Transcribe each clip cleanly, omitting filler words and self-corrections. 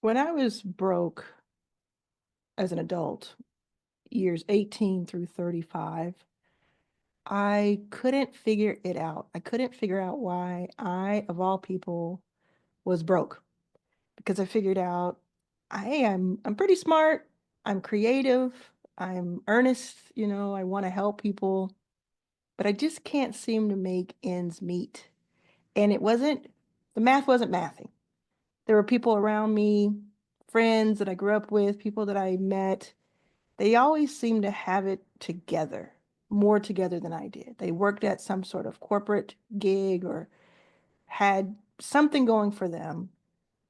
When I was broke as an adult, years 18 through 35, I couldn't figure it out. I couldn't figure out why I, of all people, was broke because I figured out, hey, I'm pretty smart, I'm creative, I'm earnest, I want to help people, but I just can't seem to make ends meet. And the math wasn't mathing. There were people around me, friends that I grew up with, people that I met. They always seemed to have it together, more together than I did. They worked at some sort of corporate gig or had something going for them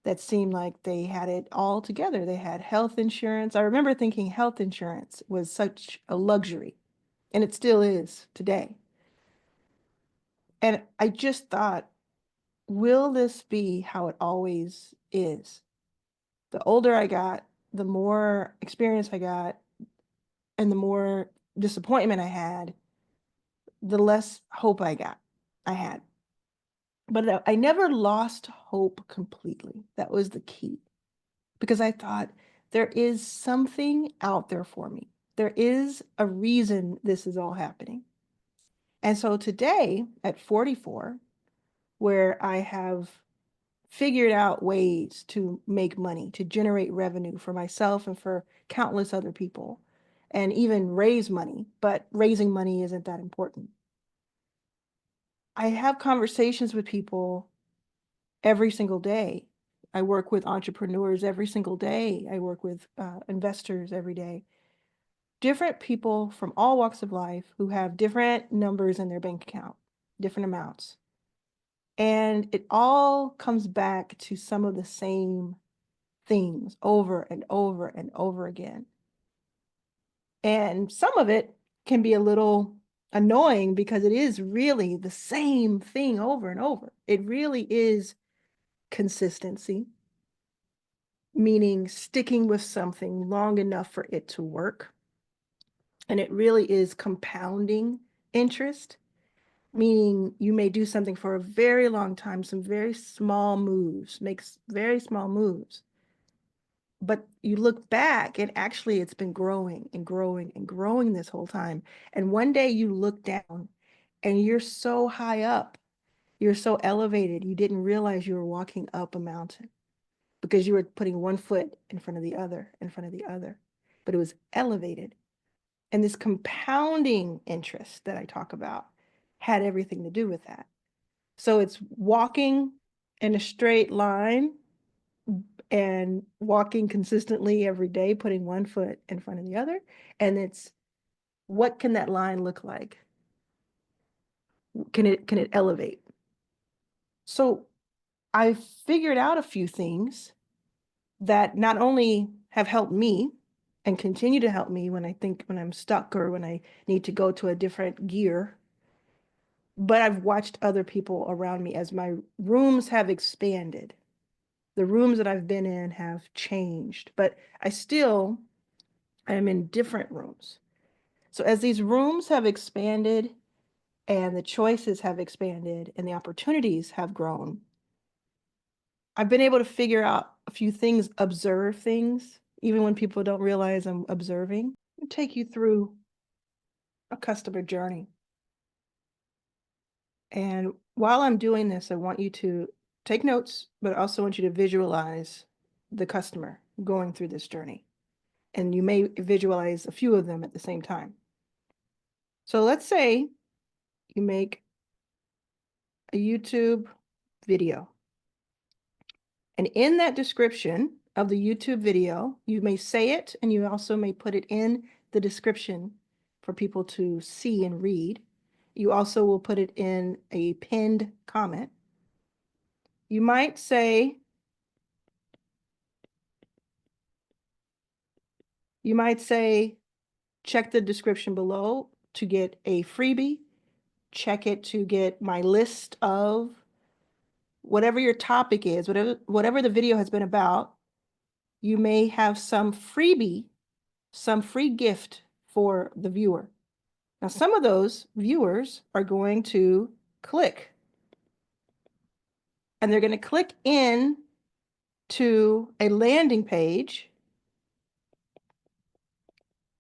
that seemed like they had it all together. They had health insurance. I remember thinking health insurance was such a luxury, and it still is today. And I just thought, will this be how it always is? The older I got, the more experience I got, and the more disappointment I had, the less hope I had. But I never lost hope completely. That was the key. Because I thought there is something out there for me. There is a reason this is all happening. And so today at 44, where I have figured out ways to make money, to generate revenue for myself and for countless other people, and even raise money, but raising money isn't that important. I have conversations with people every single day. I work with entrepreneurs every single day. I work with investors every day. Different people from all walks of life who have different numbers in their bank account, different amounts. And it all comes back to some of the same things over and over and over again. And some of it can be a little annoying because it is really the same thing over and over. It really is consistency, meaning sticking with something long enough for it to work. And it really is compounding interest, meaning you may do something for a very long time, some very small moves, makes very small moves. But you look back and actually it's been growing and growing and growing this whole time. And one day you look down and you're so high up, you're so elevated, you didn't realize you were walking up a mountain because you were putting one foot in front of the other, in front of the other. But it was elevated. And this compounding interest that I talk about had everything to do with that. So it's walking in a straight line and walking consistently every day, putting one foot in front of the other. And it's, what can that line look like? Can it elevate? So I figured out a few things that not only have helped me and continue to help me when I'm stuck or when I need to go to a different gear, but I've watched other people around me as my rooms have expanded. The rooms that I've been in have changed, but I'm in different rooms. So as these rooms have expanded and the choices have expanded and the opportunities have grown, I've been able to figure out a few things, observe things, even when people don't realize I'm observing. I'll take you through a customer journey. And while I'm doing this, I want you to take notes, but I also want you to visualize the customer going through this journey. And you may visualize a few of them at the same time. So let's say you make a YouTube video. And in that description of the YouTube video, you may say it and you also may put it in the description for people to see and read. You also will put it in a pinned comment. You might say, check the description below to get a freebie. Check it to get my list of whatever your topic is, whatever the video has been about. You may have some freebie, some free gift for the viewer. Now, some of those viewers are going to click, and they're going to click in to a landing page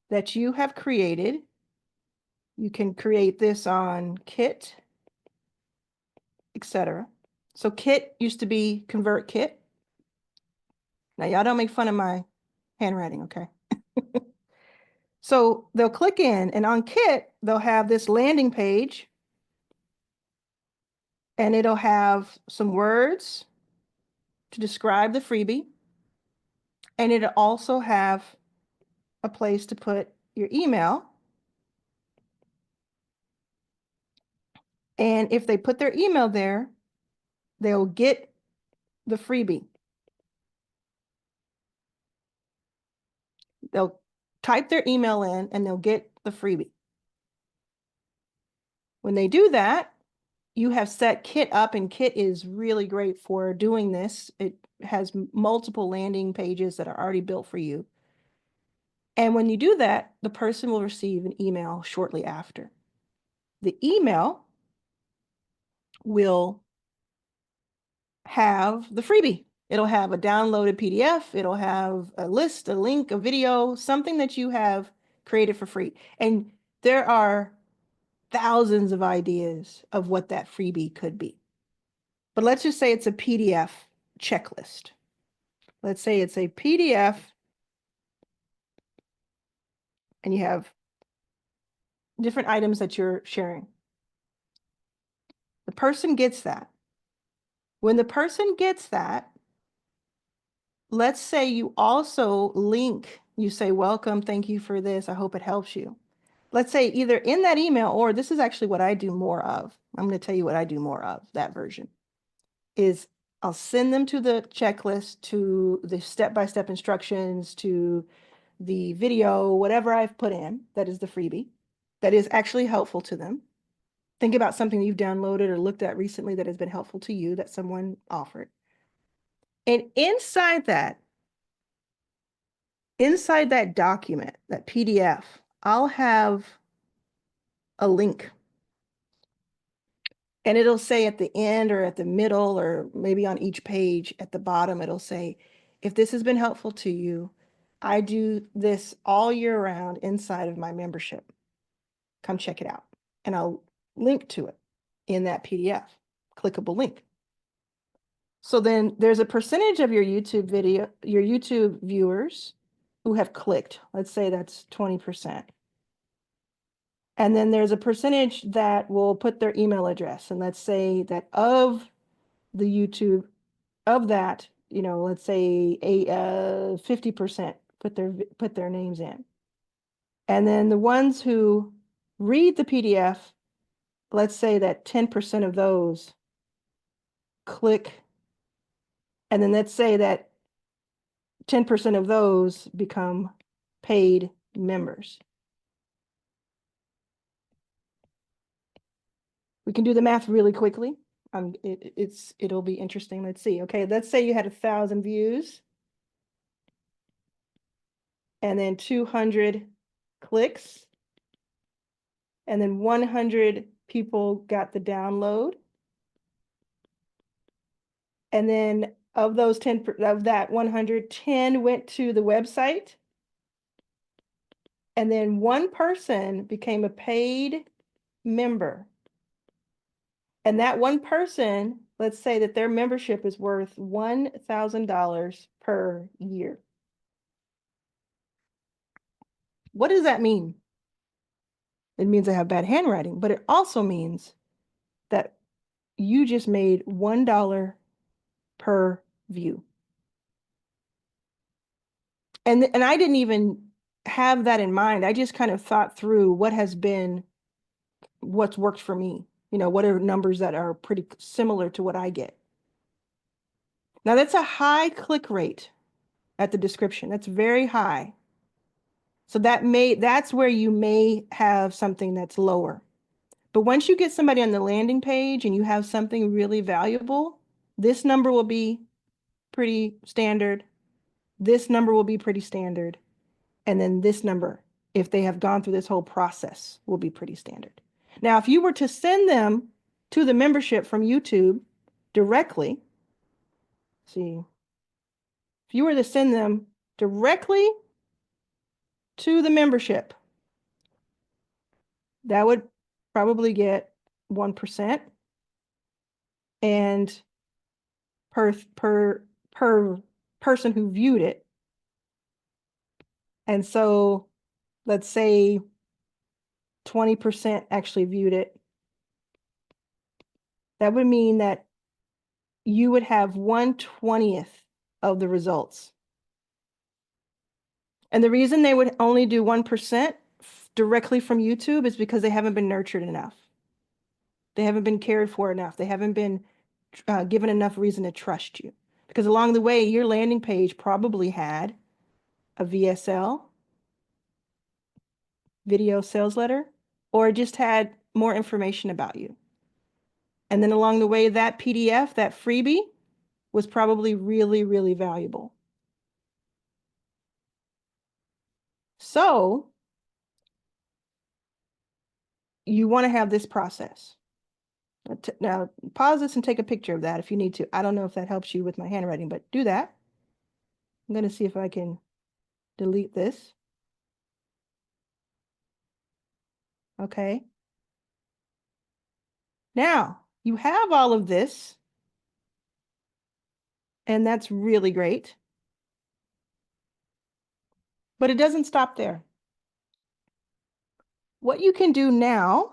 that you have created. You can create this on Kit, etc. So Kit used to be ConvertKit. Now y'all don't make fun of my handwriting, okay? So they'll click in, and on Kit, they'll have this landing page, and it'll have some words to describe the freebie, and it'll also have a place to put your email. And if they put their email there, they'll get the freebie. They'll type their email in and they'll get the freebie. When they do that, you have set Kit up, and Kit is really great for doing this. It has multiple landing pages that are already built for you. And when you do that, the person will receive an email shortly after. The email will have the freebie. It'll have a downloaded PDF. It'll have a list, a link, a video, something that you have created for free. And there are thousands of ideas of what that freebie could be. But let's just say it's a PDF checklist. Let's say it's a PDF and you have different items that you're sharing. The person gets that. When the person gets that, let's say you also link, you say, welcome, thank you for this, I hope it helps you. Let's say either in that email, or this is actually what I do more of. I'm going to tell you what I do more of, that version, is I'll send them to the checklist, to the step-by-step instructions, to the video, whatever I've put in, that is the freebie, that is actually helpful to them. Think about something you've downloaded or looked at recently that has been helpful to you, that someone offered. And inside that document, that PDF, I'll have a link. And it'll say at the end or at the middle or maybe on each page at the bottom, it'll say, if this has been helpful to you, I do this all year round inside of my membership. Come check it out. And I'll link to it in that PDF, clickable link. So then there's a percentage of your YouTube video, your YouTube viewers who have clicked. Let's say that's 20%. And then there's a percentage that will put their email address. And let's say that of the YouTube, of that, let's say 50% put their names in. And then the ones who read the PDF, let's say that 10% of those click. And then let's say that 10% of those become paid members. We can do the math really quickly. It'll be interesting. Let's see. Okay, let's say you had 1,000 views and then 200 clicks, and then 100 people got the download. And then of those 10, of that 110 went to the website. And then one person became a paid member. And that one person, let's say that their membership is worth $1,000 per year. What does that mean? It means I have bad handwriting, but it also means that you just made $1 per view. And I didn't even have that in mind. I just kind of thought through what's worked for me. What are numbers that are pretty similar to what I get. Now that's a high click rate at the description. That's very high. So that's where you may have something that's lower. But once you get somebody on the landing page and you have something really valuable, this number will be pretty standard. This number will be pretty standard. And then this number, if they have gone through this whole process, will be pretty standard. Now, if you were to send them to the membership from YouTube directly, see, if you were to send them directly to the membership, that would probably get 1%. And per person who viewed it. And so let's say 20% actually viewed it. That would mean that you would have 1/20th of the results. And the reason they would only do 1% directly from YouTube is because they haven't been nurtured enough. They haven't been cared for enough. They haven't been given enough reason to trust you. Because along the way, your landing page probably had a VSL, video sales letter, or just had more information about you. And then along the way, that PDF, that freebie, was probably really, really valuable. So you want to have this process. Now, pause this and take a picture of that if you need to. I don't know if that helps you with my handwriting, but do that. I'm going to see if I can delete this. Okay. Now, you have all of this, and that's really great. But it doesn't stop there. What you can do now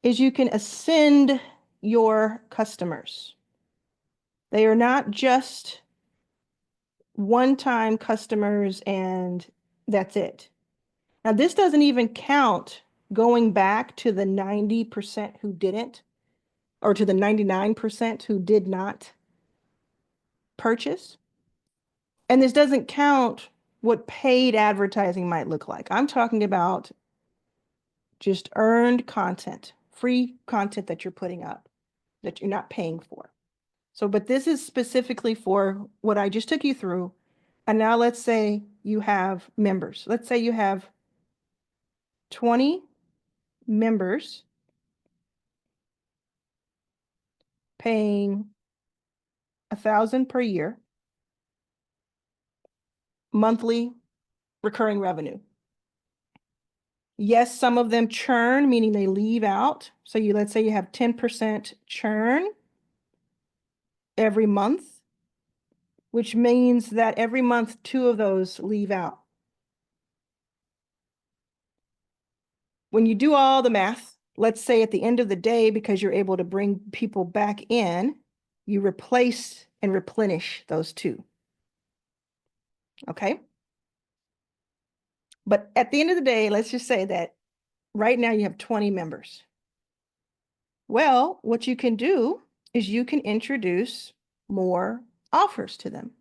is you can ascend your customers. They are not just one-time customers and that's it. Now, this doesn't even count going back to the 90% who didn't, or to the 99% who did not purchase. And this doesn't count what paid advertising might look like. I'm talking about just earned content, free content that you're putting up that you're not paying for. So, but this is specifically for what I just took you through. And now let's say you have members. Let's say you have 20 members paying $1,000 per year, monthly recurring revenue. Yes, some of them churn, meaning they leave out. So let's say you have 10% churn every month, which means that every month, 2 of those leave out. When you do all the math, let's say at the end of the day, because you're able to bring people back in, you replace and replenish those 2. Okay? But at the end of the day, let's just say that right now you have 20 members. Well, what you can do is you can introduce more offers to them.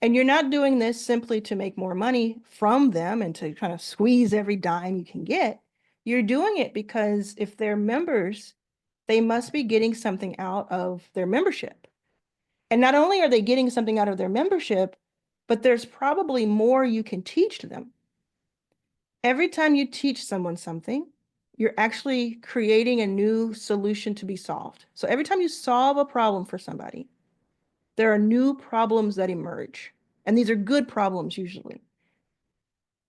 And you're not doing this simply to make more money from them and to kind of squeeze every dime you can get. You're doing it because if they're members, they must be getting something out of their membership. And not only are they getting something out of their membership, but there's probably more you can teach them. Every time you teach someone something, you're actually creating a new solution to be solved. So every time you solve a problem for somebody, there are new problems that emerge. And these are good problems usually,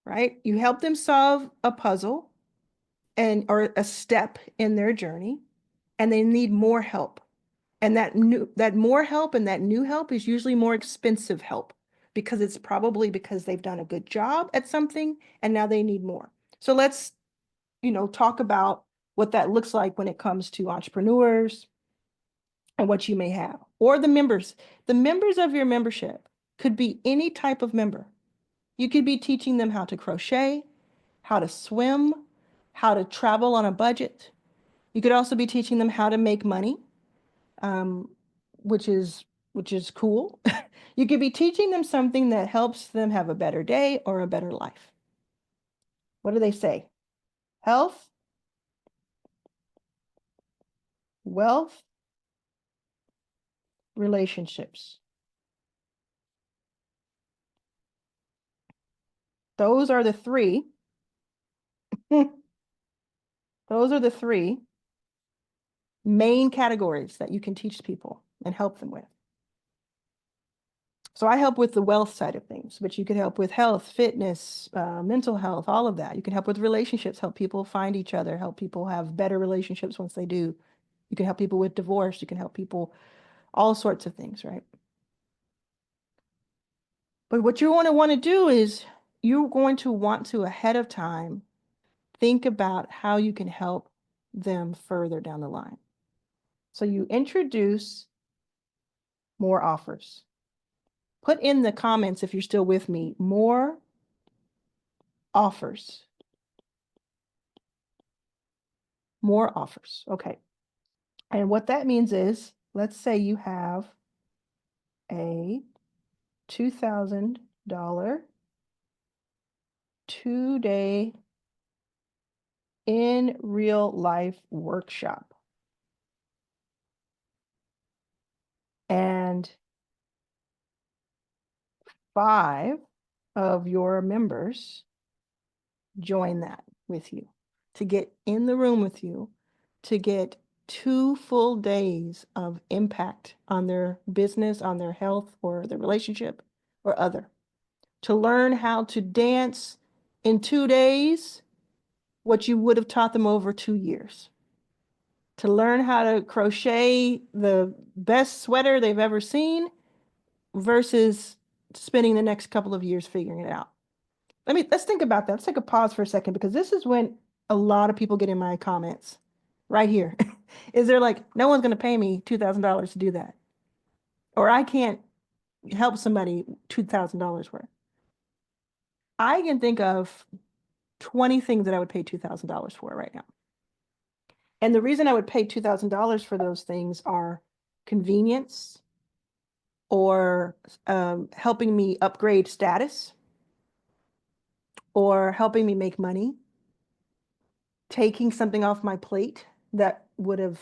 right? You help them solve a puzzle or a step in their journey, and they need more help. And that more help and that new help is usually more expensive help because it's probably because they've done a good job at something and now they need more. So let's, talk about what that looks like when it comes to entrepreneurs and what you may have, or the members. The members of your membership could be any type of member. You could be teaching them how to crochet, how to swim, how to travel on a budget. You could also be teaching them how to make money, which is cool. You could be teaching them something that helps them have a better day or a better life. What do they say? Health, wealth, relationships. Those are the 3. Those are the 3 main categories that you can teach people and help them with. So I help with the wealth side of things, but you could help with health, fitness, mental health, all of that. You can help with relationships, help people find each other, help people have better relationships once they do. You can help people with divorce. You can help people, all sorts of things, right? But what you want to do is you're going to want to ahead of time think about how you can help them further down the line. So you introduce more offers. Put in the comments, if you're still with me, more offers. More offers. Okay. And what that means is, let's say you have a $2,000 2-day in real life workshop. And 5 of your members join that with you to get in the room with you, to get 2 full days of impact on their business, on their health, or their relationship, or other. To learn how to dance in 2 days what you would have taught them over 2 years. To learn how to crochet the best sweater they've ever seen versus spending the next couple of years figuring it out. Let's think about that. Let's take a pause for a second, because this is when a lot of people get in my comments right here. Is they're like, no one's going to pay me $2,000 to do that. Or I can't help somebody $2,000 worth. I can think of 20 things that I would pay $2,000 for right now. And the reason I would pay $2,000 for those things are convenience, or helping me upgrade status, or helping me make money, taking something off my plate that would have,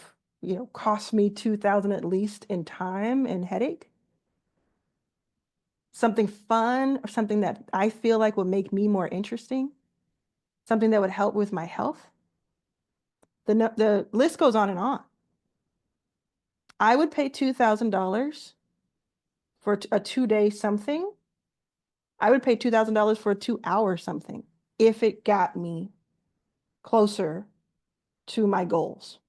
cost me $2,000 at least in time and headache. Something fun, or something that I feel like would make me more interesting, something that would help with my health. The list goes on and on. I would pay $2,000 for a 2-day something. I would pay $2,000 for a 2-hour something if it got me closer to my goals.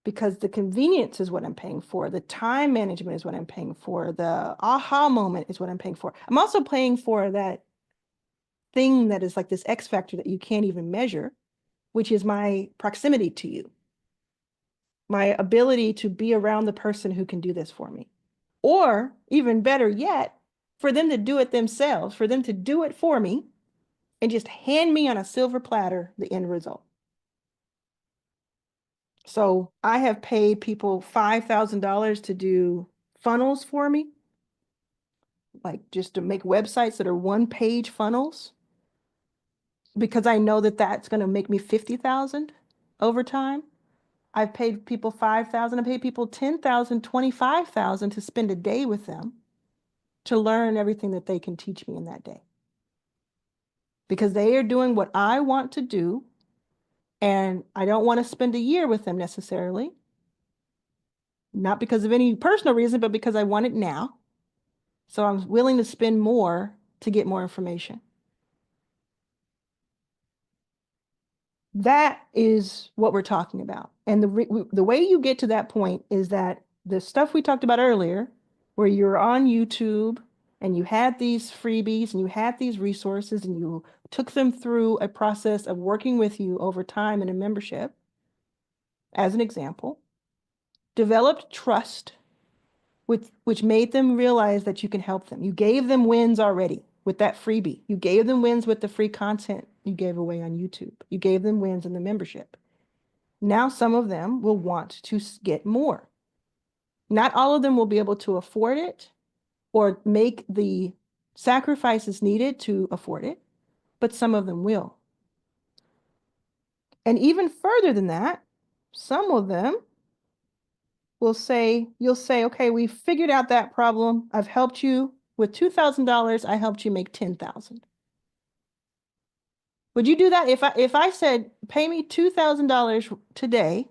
Because the convenience is what I'm paying for. The time management is what I'm paying for. The aha moment is what I'm paying for. I'm also paying for that thing that is like this X factor that you can't even measure, which is my proximity to you, my ability to be around the person who can do this for me. Or even better yet, for them to do it themselves, for them to do it for me and just hand me on a silver platter the end result. So I have paid people $5,000 to do funnels for me, like just to make websites that are 1-page funnels, because I know that that's going to make me 50,000 over time. I've paid people 5,000. I paid people 10,000, 25,000 to spend a day with them to learn everything that they can teach me in that day, because they are doing what I want to do. And I don't want to spend a year with them necessarily, not because of any personal reason, but because I want it now. So I'm willing to spend more to get more information. That is what we're talking about. And the way you get to that point is that the stuff we talked about earlier, where you're on YouTube and you had these freebies and you had these resources and you took them through a process of working with you over time in a membership, as an example, developed trust, which made them realize that you can help them. You gave them wins already with that freebie. You gave them wins with the free content you gave away on YouTube. You gave them wins in the membership. Now some of them will want to get more. Not all of them will be able to afford it or make the sacrifices needed to afford it, but some of them will. And even further than that, some of them will say, you'll say, okay, we figured out that problem. I've helped you with $2,000. I helped you make 10,000. Would you do that if I said, pay me $2,000 today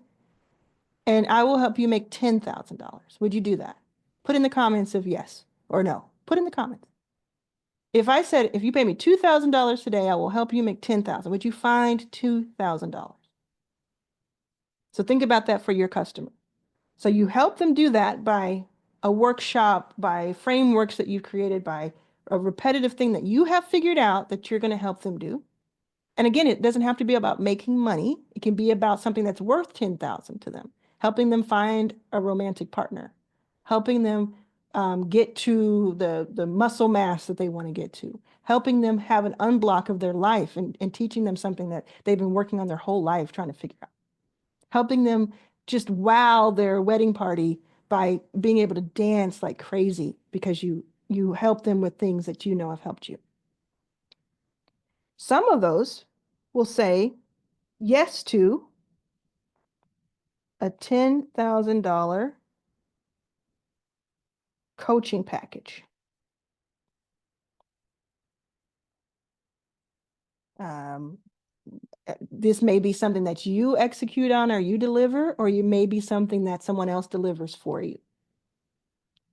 and I will help you make $10,000? Would you do that? Put in the comments if yes or no. Put in the comments. If I said, if you pay me $2,000 today, I will help you make 10,000. Would you find $2,000? So think about that for your customer. So you help them do that by a workshop, by frameworks that you've created, by a repetitive thing that you have figured out that you're going to help them do. And again, it doesn't have to be about making money. It can be about something that's worth 10,000 to them, helping them find a romantic partner, helping them get to the muscle mass that they want to get to, helping them have an unblock of their life and teaching them something that they've been working on their whole life trying to figure out, helping them just wow their wedding party by being able to dance like crazy because you help them with things that you know have helped you. Some of those will say yes to a $10,000 coaching package. This may be something that you execute on or you deliver, or you may be something that someone else delivers for you.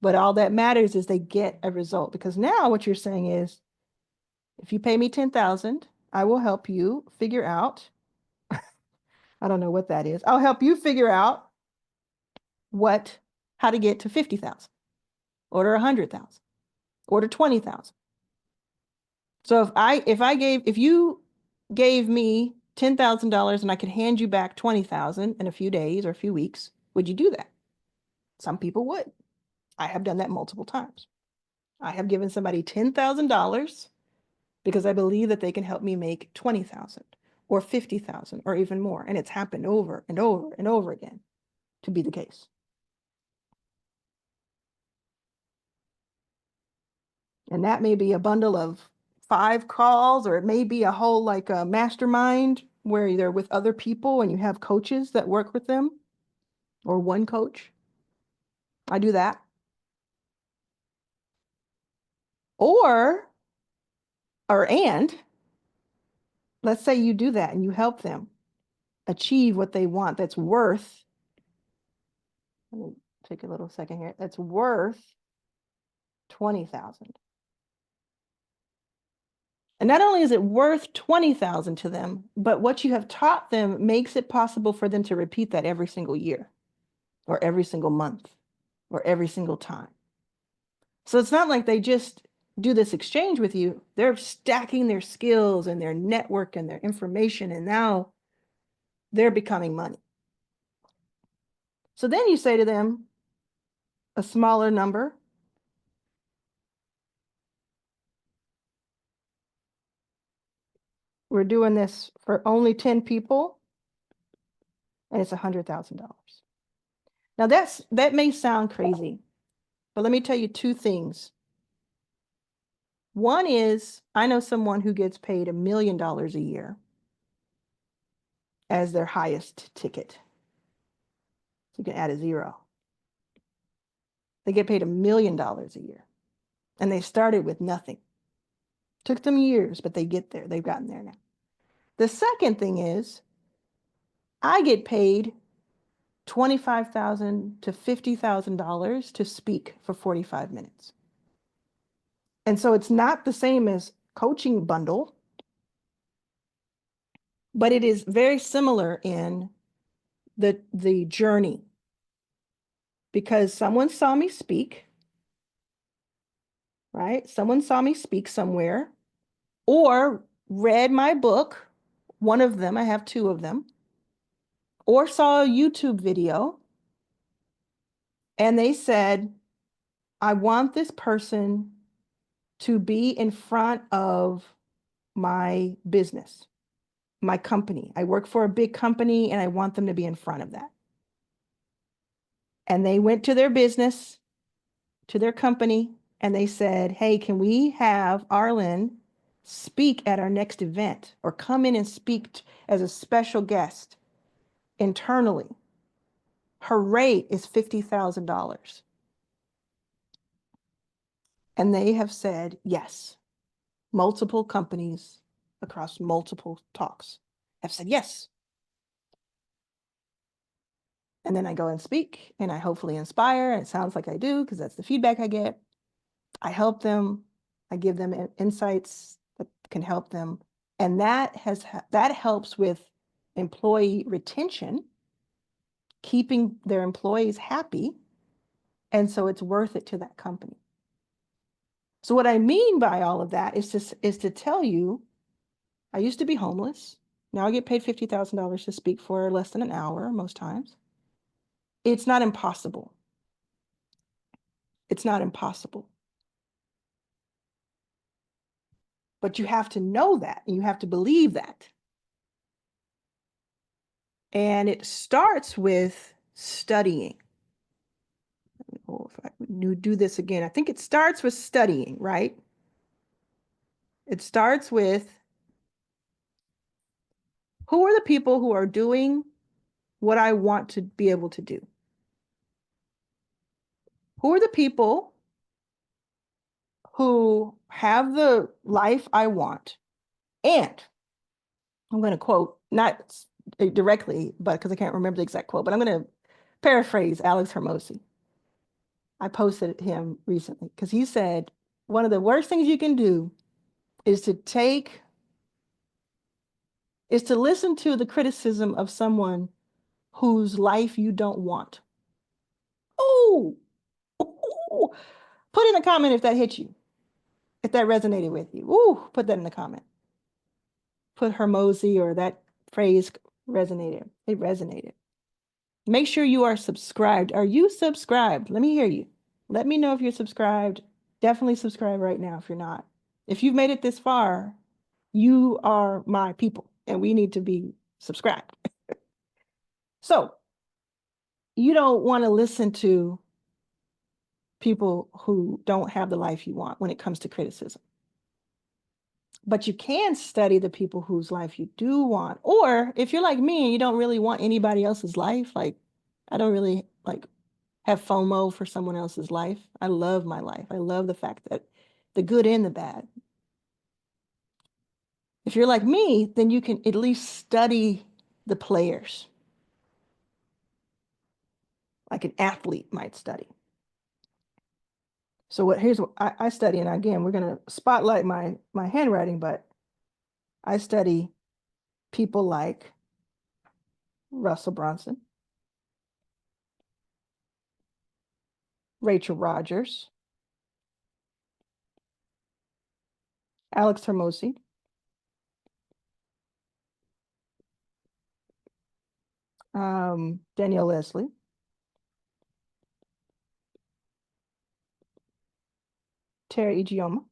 But all that matters is they get a result, because now what you're saying is, if you pay me 10,000, I will help you figure out, I don't know what that is. I'll help you figure out how to get to 50,000, or to 100,000, or to 20,000. So if you gave me $10,000 and I could hand you back 20,000 in a few days or a few weeks, would you do that? Some people would. I have done that multiple times. I have given somebody $10,000 because I believe that they can help me make 20,000 or 50,000 or even more. And it's happened over and over and over again to be the case. And that may be a bundle of 5 calls, or it may be a whole like a mastermind where they're with other people and you have coaches that work with them, or one coach. I do that. And let's say you do that and you help them achieve what they want that's worth, let me take a little second here, that's worth 20,000. And not only is it worth 20,000 to them, but what you have taught them makes it possible for them to repeat that every single year, or every single month, or every single time. So it's not like they just do this exchange with you. They're stacking their skills and their network and their information, and now they're becoming money. So then you say to them a smaller number. We're doing this for only 10 people, and it's $100,000. Now that may sound crazy, but let me tell you 2 things. One is, I know someone who gets paid $1 million a year as their highest ticket. So you can add a 0. They get paid $1 million a year, and they started with nothing. Took them years, but they get there. They've gotten there now. The second thing is, I get paid $25,000 to $50,000 to speak for 45 minutes. And so it's not the same as coaching bundle, but it is very similar in the journey, because someone saw me speak, right? Someone saw me speak somewhere, or read my book, one of them, I have 2 of them, or saw a YouTube video, and they said, I want this person to be in front of my business, my company. I work for a big company and I want them to be in front of that. And they went to their business, to their company, and they said, hey, can we have Arlan speak at our next event, or come in and speak as a special guest internally? Her rate is $50,000. And they have said yes. Multiple companies across multiple talks have said yes. And then I go and speak and I hopefully inspire. And it sounds like I do because that's the feedback I get. I help them. I give them insights that can help them. And that helps with employee retention, keeping their employees happy. And so it's worth it to that company. So what I mean by all of that is to tell you, I used to be homeless. Now I get paid $50,000 to speak for less than an hour most times. It's not impossible. It's not impossible. But you have to know that, and you have to believe that. And it starts with studying. Oh, if I do this again, I think it starts with studying, right? It starts with who are the people who are doing what I want to be able to do? Who are the people who have the life I want? And I'm going to quote, not directly, but because I can't remember the exact quote, but I'm going to paraphrase Alex Hermosi. I posted him recently because he said, one of the worst things you can do is to listen to the criticism of someone whose life you don't want. Oh, put in a comment if that hit you, if that resonated with you. Ooh, put that in the comment. Put Hermosi or that phrase resonated. It resonated. Make sure you are subscribed. Are you subscribed? Let me hear you. Let me know if you're subscribed. Definitely subscribe right now if you're not. If you've made it this far, you are my people and we need to be subscribed. So you don't want to listen to people who don't have the life you want when it comes to criticism. But you can study the people whose life you do want. Or if you're like me and you don't really want anybody else's life, like I don't really have FOMO for someone else's life. I love my life. I love the fact that the good and the bad. If you're like me, then you can at least study the players like an athlete might study. So here's what I study, and again, we're going to spotlight my handwriting, but I study people like Russell Brunson, Rachel Rogers, Alex Hermosi, Danielle Leslie, Terry Igioma,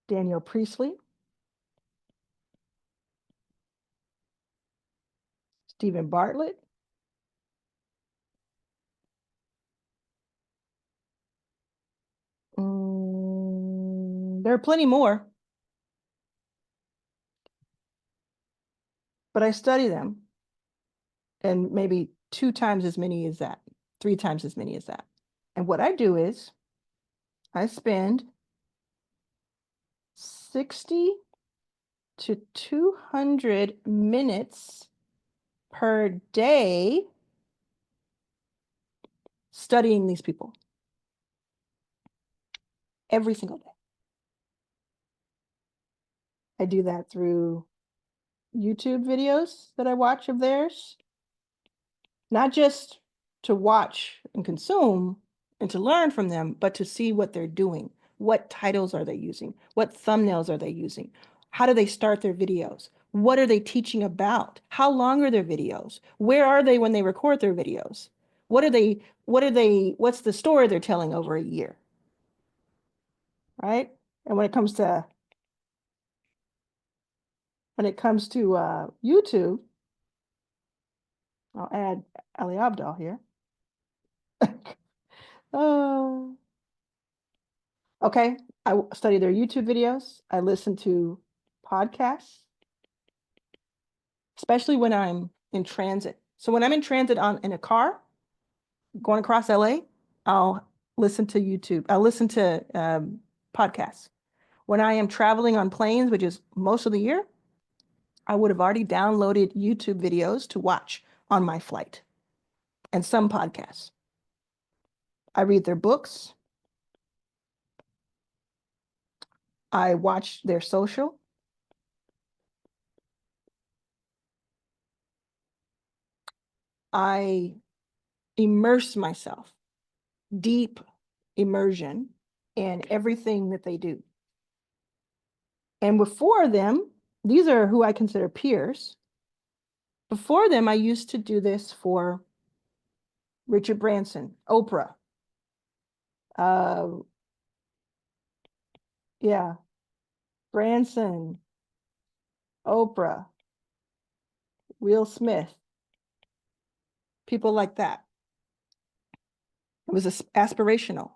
Daniel Priestley, Stephen Bartlett, there are plenty more, but I study them, and maybe 2 times as many as that, 3 times as many as that. And what I do is I spend 60 to 200 minutes per day studying these people every single day. I do that through YouTube videos that I watch of theirs, not just to watch and consume and to learn from them, but to see what they're doing. What titles are they using? What thumbnails are they using? How do they start their videos? What are they teaching about? How long are their videos? Where are they when they record their videos? What's the story they're telling over a year? Right? And when it comes to YouTube, I'll add Ali Abdal here. Okay, I study their YouTube videos. I listen to podcasts, especially when I'm in transit. So when I'm in transit in a car going across LA, I'll listen to YouTube. I'll listen to podcasts. When I am traveling on planes, which is most of the year, I would have already downloaded YouTube videos to watch on my flight and some podcasts. I read their books. I watch their social. I immerse myself, deep immersion in everything that they do. And before them, these are who I consider peers. Before them, I used to do this for Richard Branson, Oprah. Uh, yeah, Branson, Oprah, Will Smith, people like that. It was aspirational.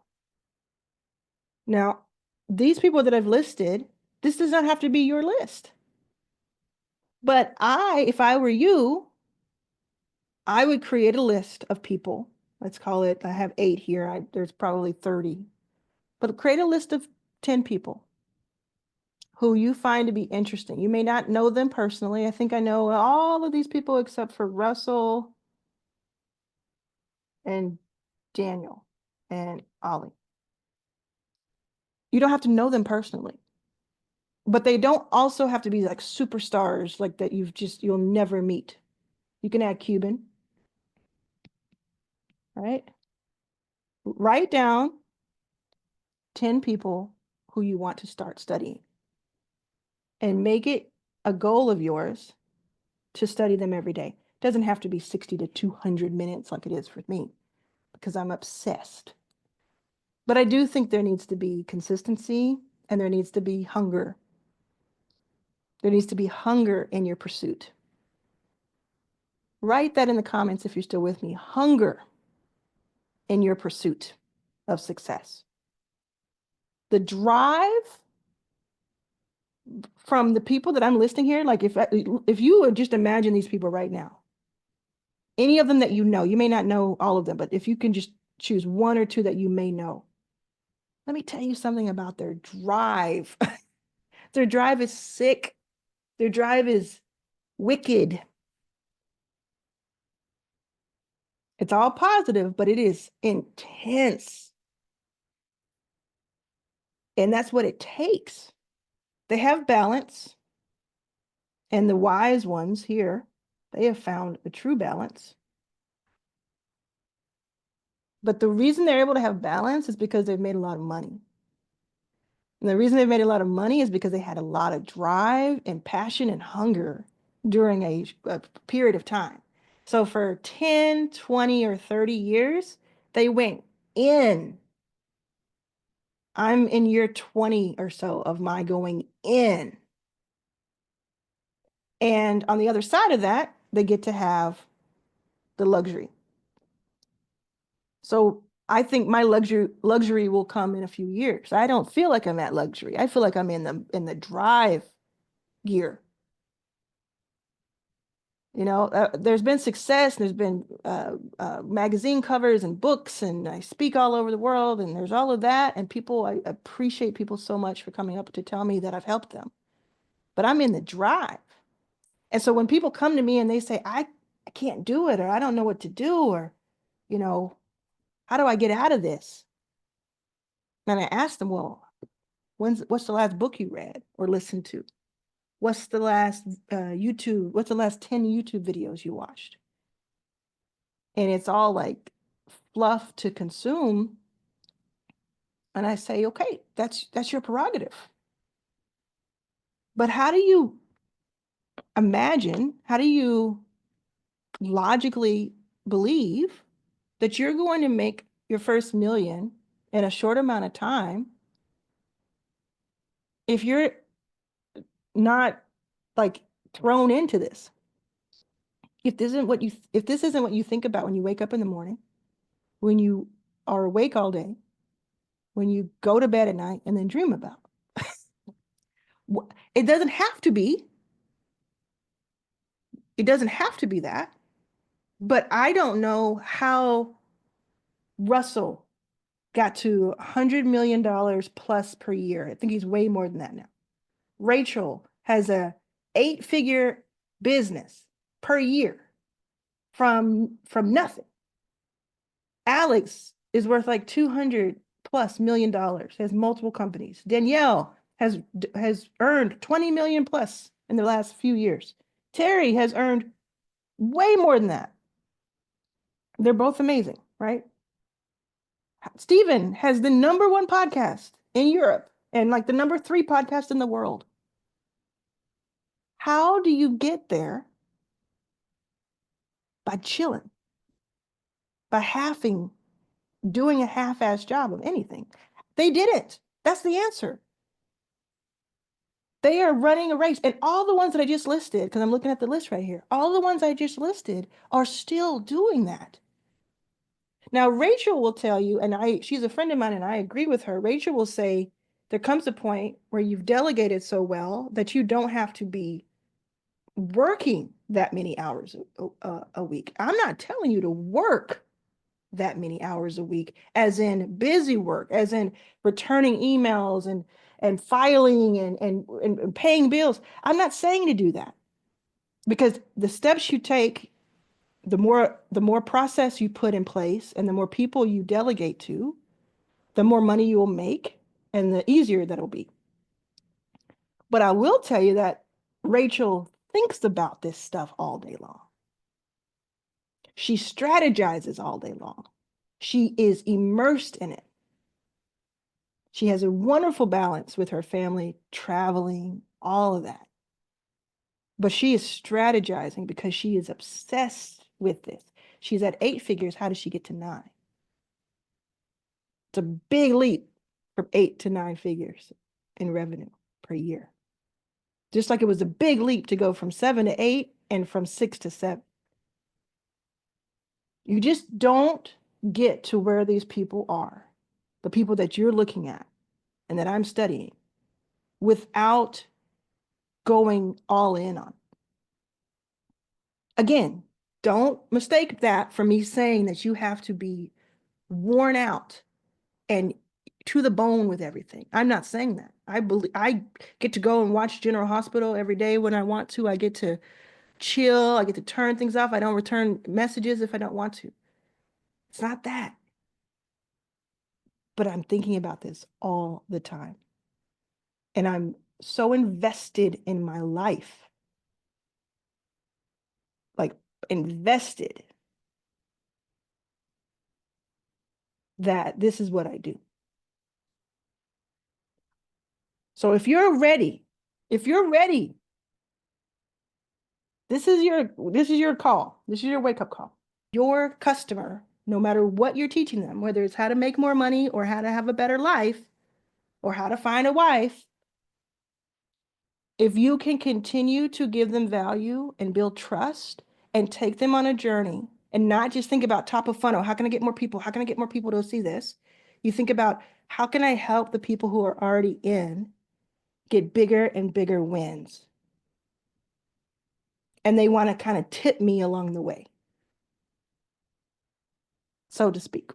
Now, these people that I've listed, this does not have to be your list. But if I were you, I would create a list of people. Let's call it, I have 8 here. There's probably 30. But create a list of 10 people who you find to be interesting. You may not know them personally. I think I know all of these people except for Russell and Daniel and Ollie. You don't have to know them personally, but they don't also have to be like superstars like that you'll never meet. You can add Cuban, right? Write down 10 people who you want to start studying and make it a goal of yours to study them every day. It doesn't have to be 60 to 200 minutes like it is for me because I'm obsessed. But I do think there needs to be consistency and there needs to be hunger. There needs to be hunger in your pursuit. Write that in the comments if you're still with me. Hunger in your pursuit of success. The drive from the people that I'm listing here, like if you would just imagine these people right now, any of them that you know, you may not know all of them, but if you can just choose one or two that you may know, let me tell you something about their drive. Their drive is sick. Their drive is wicked. It's all positive, but it is intense. And that's what it takes. They have balance. And the wise ones here, they have found a true balance. But the reason they're able to have balance is because they've made a lot of money. And the reason they've made a lot of money is because they had a lot of drive and passion and hunger during a period of time. So for 10, 20, or 30 years, they went in. I'm in year 20 or so of my going in. And on the other side of that, they get to have the luxury. So I think my luxury will come in a few years. I don't feel like I'm at luxury. I feel like I'm in the drive gear. You know, there's been success, there's been magazine covers and books, and I speak all over the world, and there's all of that. And I appreciate people so much for coming up to tell me that I've helped them. But I'm in the drive. And so when people come to me and they say, I can't do it, or I don't know what to do, or, you know, how do I get out of this? And I ask them, well, what's the last book you read or listened to? What's the last what's the last 10 YouTube videos you watched? And it's all like fluff to consume. And I say, okay, that's your prerogative. But how do you logically believe that you're going to make your first million in a short amount of time if you're not like thrown into this? If this isn't what you think about when you wake up in the morning, when you are awake all day, when you go to bed at night and then dream about. It doesn't have to be. It doesn't have to be that. But I don't know how Russell got to $100 million plus per year. I think he's way more than that now. Rachel has a 8-figure business per year from nothing. Alex is worth like 200 plus million dollars, has multiple companies. Danielle has earned 20 million plus in the last few years. Terry has earned way more than that. They're both amazing, right? Stephen has the #1 podcast in Europe and like the #3 podcast in the world. How do you get there? By chilling, by doing a half-ass job of anything. They didn't. That's the answer. They are running a race. And all the ones that I just listed, because I'm looking at the list right here, all the ones I just listed are still doing that. Now, Rachel will tell you, and she's a friend of mine and I agree with her. Rachel will say, there comes a point where you've delegated so well that you don't have to be working that many hours a week. I'm not telling you to work that many hours a week, as in busy work, as in returning emails and filing and paying bills. I'm not saying to do that, because the steps you take, the more process you put in place and the more people you delegate to, the more money you will make and the easier that'll be. But I will tell you that Rachel thinks about this stuff all day long. She strategizes all day long. She is immersed in it. She has a wonderful balance with her family, traveling, all of that. But she is strategizing because she is obsessed with this. She's at 8 figures. How does she get to 9? It's a big leap from 8 to 9 figures in revenue per year. Just like it was a big leap to go from 7 to 8 and from 6 to 7. You just don't get to where these people are, the people that you're looking at and that I'm studying, without going all in on. Again, don't mistake that for me saying that you have to be worn out and to the bone with everything. I'm not saying that. I get to go and watch General Hospital every day when I want to. I get to chill. I get to turn things off. I don't return messages if I don't want to. It's not that. But I'm thinking about this all the time. And I'm so invested in my life. Like, invested, that this is what I do. So if you're ready, this is your call. This is your wake-up call. Your customer, no matter what you're teaching them, whether it's how to make more money or how to have a better life or how to find a wife, if you can continue to give them value and build trust and take them on a journey and not just think about top of funnel, how can I get more people? How can I get more people to see this? You think about, how can I help the people who are already in get bigger and bigger wins? And they want to kind of tip me along the way, so to speak.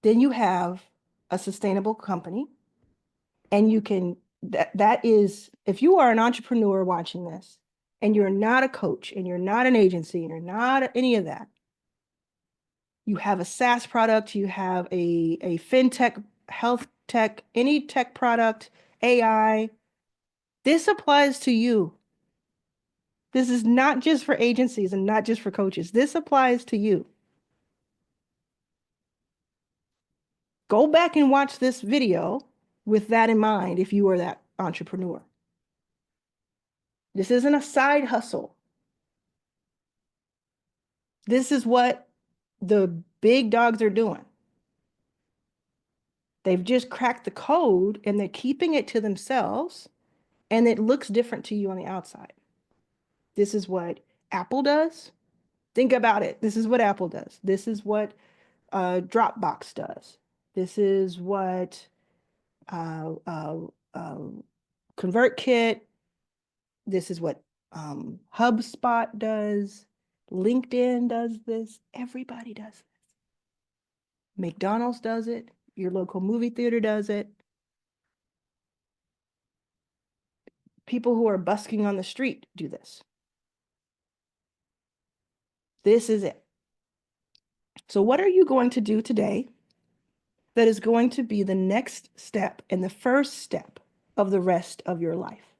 Then you have a sustainable company, and you can, that is, if you are an entrepreneur watching this and you're not a coach and you're not an agency and you're not any of that, you have a SaaS product, you have a fintech, health tech, any tech product, AI, this applies to you. This is not just for agencies and not just for coaches. This applies to you. Go back and watch this video with that in mind if you are that entrepreneur. This isn't a side hustle. This is what the big dogs are doing. They've just cracked the code and they're keeping it to themselves, and it looks different to you on the outside. This is what Apple does. Think about it. This is what Apple does. This is what Dropbox does. This is what ConvertKit. This is what HubSpot does. LinkedIn does this. Everybody does this. McDonald's does it. Your local movie theater does it. People who are busking on the street do this. This is it. So what are you going to do today that is going to be the next step and the first step of the rest of your life?